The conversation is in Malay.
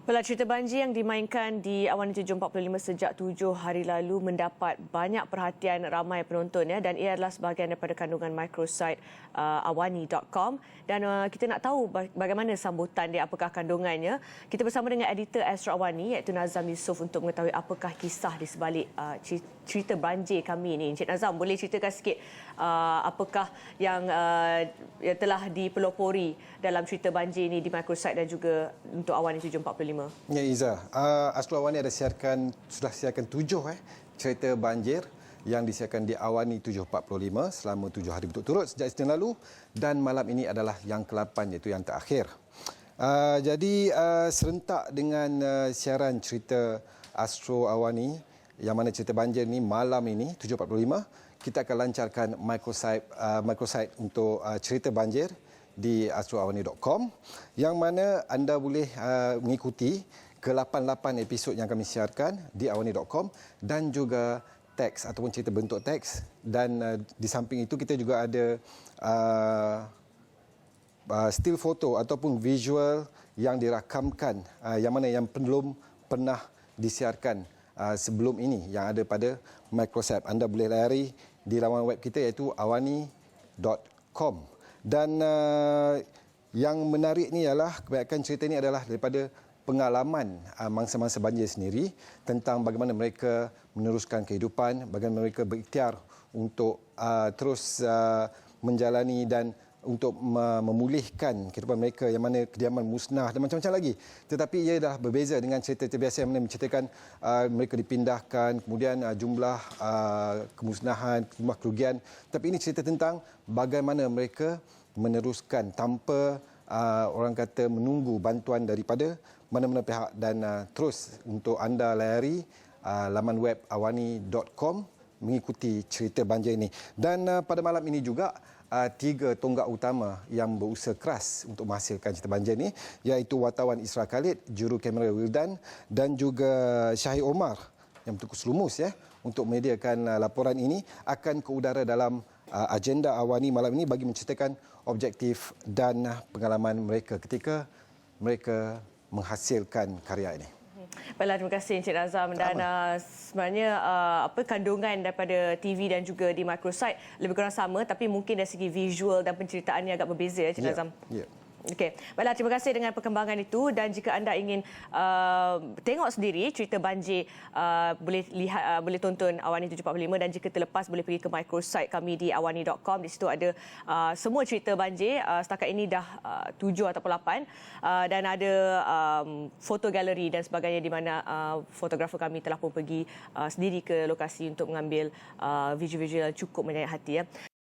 Pelan cerita banjir yang dimainkan di Awani 745 sejak 7 hari lalu mendapat banyak perhatian ramai penonton dan ia adalah sebahagian daripada kandungan microsite awani.com dan kita nak tahu bagaimana sambutan dia, apakah kandungannya. Kita bersama dengan editor Astro Awani iaitu Nazam Yusof untuk mengetahui apakah kisah di sebalik cerita banjir kami ini. Encik Nazam, boleh ceritakan sikit apakah yang telah dipelopori dalam cerita banjir ini di microsite dan juga untuk Awani 745? Ya, Iza. Astro Awani sudah siarkan 7 cerita banjir yang disiarkan di Awani 745 selama 7 hari berturut-turut sejak Isnin lalu, dan malam ini adalah yang ke-8 iaitu yang terakhir. Jadi serentak dengan siaran cerita Astro Awani yang mana cerita banjir ni malam ini 7.45, kita akan lancarkan microsite untuk cerita banjir di astroawani.com yang mana anda boleh mengikuti ke-8 episod yang kami siarkan di awani.com dan juga teks ataupun cerita bentuk teks, dan di samping itu kita juga ada still foto ataupun visual yang dirakamkan yang mana yang belum pernah disiarkan sebelum ini yang ada pada microsite. Anda boleh layari di laman web kita iaitu awani.com. Dan yang menarik ni ialah kebanyakan cerita ini adalah daripada pengalaman mangsa-mangsa banjir sendiri, tentang bagaimana mereka meneruskan kehidupan, bagaimana mereka berikhtiar untuk terus menjalani dan untuk memulihkan kehidupan mereka yang mana kediaman musnah dan macam-macam lagi. Tetapi ia dah berbeza dengan cerita-cerita biasa yang mana menceritakan mereka dipindahkan, kemudian jumlah kemusnahan, jumlah kerugian. Tapi ini cerita tentang bagaimana mereka meneruskan tanpa orang kata menunggu bantuan daripada mana-mana pihak, dan terus untuk anda layari laman web awani.com mengikuti cerita banjir ini. Dan pada malam ini juga 3 tonggak utama yang berusaha keras untuk menghasilkan cerita banjir ini, iaitu wartawan Isra Khalid, juru kamera Wildan dan juga Syahir Omar yang bertukus lumus untuk menyediakan laporan ini, akan ke udara dalam agenda Awani malam ini bagi menceritakan objektif dan pengalaman mereka ketika mereka menghasilkan karya ini. Baiklah, terima kasih Encik Nazam. Dan sebenarnya kandungan daripada TV dan juga di microsite lebih kurang sama, tapi mungkin dari segi visual dan penceritaannya agak berbeza, Encik Nazam. Ya. Okey, baiklah, terima kasih dengan perkembangan itu, dan jika anda ingin tengok sendiri cerita banjir, boleh lihat, boleh tonton Awani 745, dan jika terlepas boleh pergi ke microsite kami di awani.com. Di situ ada semua cerita banjir, setakat ini dah 7 ataupun 8, dan ada foto galeri dan sebagainya di mana fotografer kami telah pun pergi sendiri ke lokasi untuk mengambil visual-visual yang cukup menyayat hati.